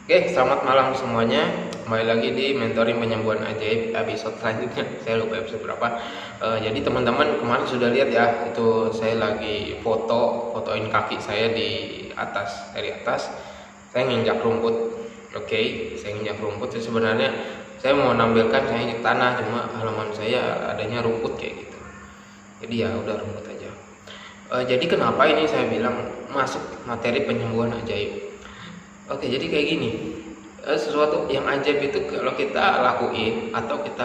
Oke, selamat malam semuanya. Kembali lagi di Mentoring Penyembuhan Ajaib episode selanjutnya. Saya lupa episode berapa. Jadi teman-teman kemarin sudah lihat ya, itu saya lagi fotoin kaki saya dari atas. Saya nginjak rumput. Oke, saya nginjak rumput. Sebenarnya saya mau nampilkan saya nginjak tanah, cuma halaman saya adanya rumput kayak gitu. Jadi ya udah rumput aja. Jadi kenapa ini saya bilang masuk materi penyembuhan ajaib? Oke, jadi kayak gini, sesuatu yang ajaib itu kalau kita lakuin atau kita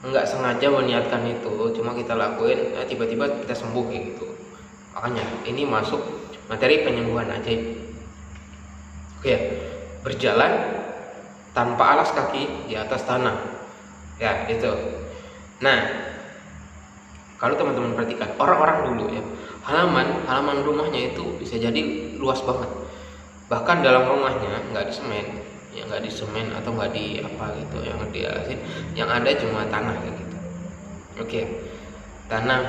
nggak sengaja meniatkan itu, cuma kita lakuin, tiba-tiba kita sembuh kayak gitu. Makanya ini masuk materi penyembuhan ajaib. Oke, berjalan tanpa alas kaki di atas tanah, ya itu. Nah, kalau teman-teman perhatikan orang-orang dulu ya, halaman rumahnya itu bisa jadi luas banget. Bahkan dalam rumahnya nggak di semen atau nggak di apa gitu yang dialasin, yang ada cuma tanah kayak gitu. Oke, tanah.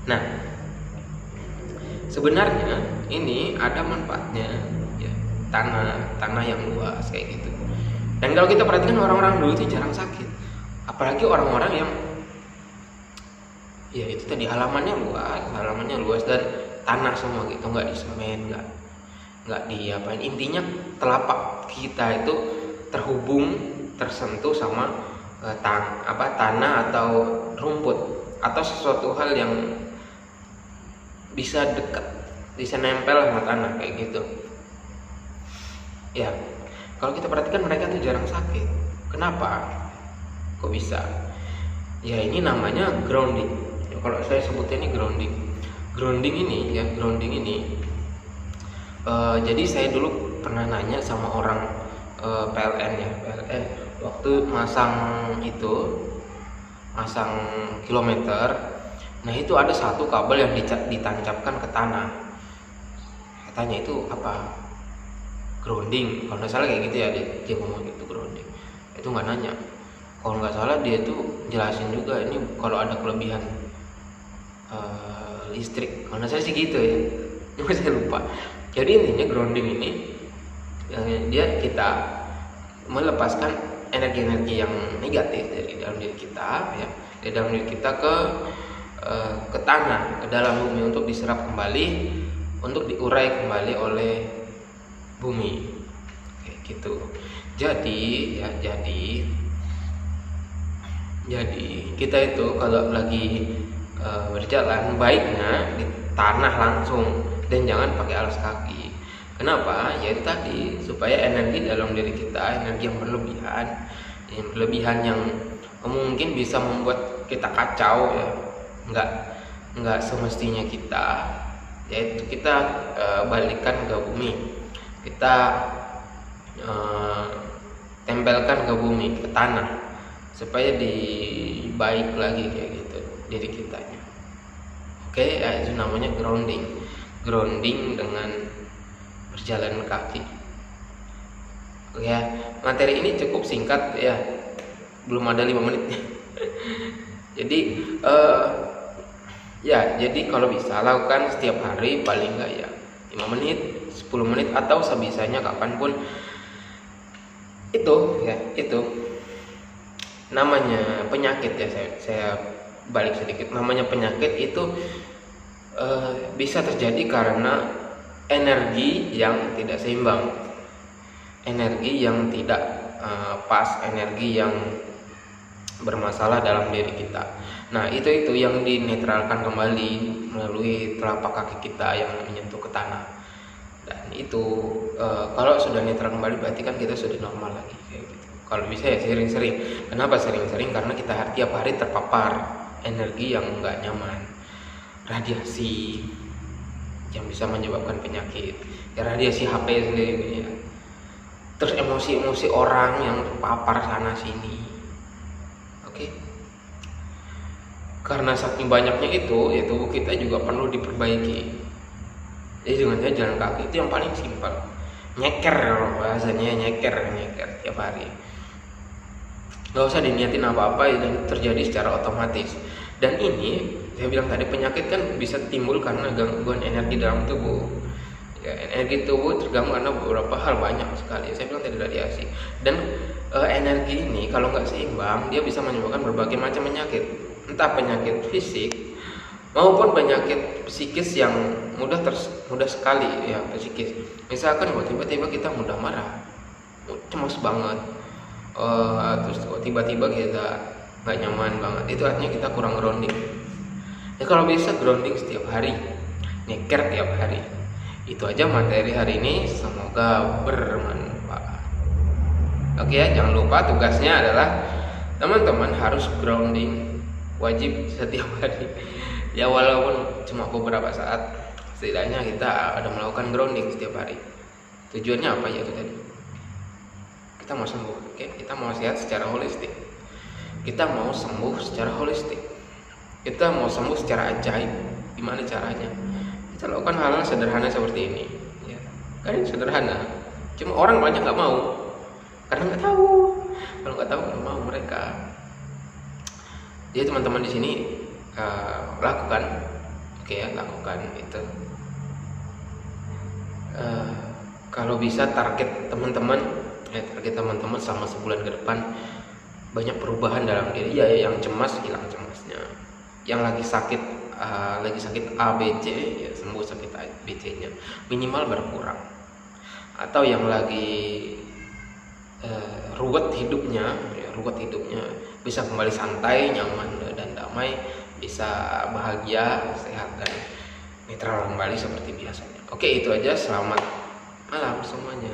Nah, sebenarnya ini ada manfaatnya ya, tanah yang luas kayak gitu. Dan kalau kita perhatikan orang-orang dulu itu jarang sakit, apalagi orang-orang yang ya itu tadi halamannya luas dan tanah semua gitu, nggak di semen, nggak diapain. Intinya telapak kita itu tersentuh sama tanah atau rumput atau sesuatu hal yang bisa dekat, bisa nempel sama tanah kayak gitu ya. Kalau kita perhatikan mereka tuh jarang sakit. Kenapa? Kok bisa? Ya ini namanya grounding ya, kalau saya sebutnya ini grounding ini. Jadi saya dulu pernah nanya sama orang PLN waktu masang kilometer. Nah itu ada satu kabel yang ditancapkan ke tanah. Katanya itu apa? Grounding. Kalau nggak salah kayak gitu ya, dia ngomong gitu grounding. Itu nggak nanya. Kalau nggak salah dia tuh jelasin juga ini kalau ada kelebihan listrik. Kalau nggak salah sih gitu ya. Cuma saya lupa. Jadi intinya grounding ini dia kita melepaskan energi-energi yang negatif dari dalam diri kita ya, dari dalam diri kita ke tanah, ke dalam bumi untuk diserap kembali, untuk diurai kembali oleh bumi kayak gitu. Jadi kita itu kalau lagi berjalan baiknya di tanah langsung dan jangan pakai alas kaki. Kenapa? Ya itu tadi, supaya energi dalam diri kita, energi yang berlebihan yang mungkin bisa membuat kita kacau ya, nggak semestinya kita, yaitu kita balikan ke bumi, kita tempelkan ke bumi, ke tanah, supaya baik lagi kayak gitu diri kitanya. Oke, ya, itu namanya grounding dengan berjalan kaki. Ya, materi ini cukup singkat ya, belum ada 5 menit. Jadi kalau bisa lakukan setiap hari paling enggak ya 5 menit, 10 menit atau sebisanya kapanpun. Itu namanya penyakit ya, saya balik sedikit. Namanya penyakit itu bisa terjadi karena energi yang tidak seimbang, energi yang tidak pas, energi yang bermasalah dalam diri kita. Nah itu yang dinetralkan kembali melalui telapak kaki kita yang menyentuh ke tanah. Dan itu kalau sudah netral kembali berarti kan kita sudah normal lagi kayak gitu. Kalau bisa ya sering-sering. Kenapa sering-sering? Karena kita tiap hari terpapar energi yang nggak nyaman, radiasi yang bisa menyebabkan penyakit ya, radiasi HP sendiri ya. Terus emosi orang yang terpapar sana sini. Oke. Karena saking banyaknya itu ya, tubuh kita juga perlu diperbaiki. Jadi dengan jalan kaki itu yang paling simpel. Nyeker kalau bahasanya, nyeker tiap hari. Gak usah diniatin apa-apa dan terjadi secara otomatis. Dan ini saya bilang tadi, penyakit kan bisa timbul karena gangguan energi dalam tubuh. Ya, energi tubuh terganggu karena beberapa hal, banyak sekali. Saya bilang tadi radiasi. Dan energi ini kalau nggak seimbang, dia bisa menyebabkan berbagai macam penyakit, entah penyakit fisik maupun penyakit psikis yang mudah sekali ya, psikis. Misalkan kok tiba-tiba kita mudah marah, cemas banget, terus kok tiba-tiba kita nggak nyaman banget, itu artinya kita kurang grounding. Ya kalau bisa grounding setiap hari, nyeker tiap hari. Itu aja materi hari ini, semoga bermanfaat. Oke ya, jangan lupa tugasnya adalah teman-teman harus grounding, wajib setiap hari. Ya walaupun cuma beberapa saat, setidaknya kita ada melakukan grounding setiap hari. Tujuannya apa ya itu tadi? Kita mau sembuh, oke? Kita mau sehat secara holistik. Kita mau sembuh secara holistik. Kita mau sembuh secara ajaib. Gimana caranya? Kita lakukan hal-hal sederhana seperti ini. Ya, kan ini sederhana. Cuma orang banyak nggak mau, karena nggak tahu. Kalau nggak tahu nggak mau mereka. Jadi teman-teman di sini lakukan, oke ya, lakukan itu. Kalau bisa target teman-teman selama sebulan ke depan banyak perubahan dalam diri. Ya, yang cemas hilang cemasnya, yang lagi sakit ABC ya sembuh sakit ABC-nya minimal berkurang, atau yang lagi ruwet hidupnya bisa kembali santai, nyaman dan damai, bisa bahagia, sehat dan netral kembali seperti biasanya. Oke, itu aja. Selamat malam semuanya.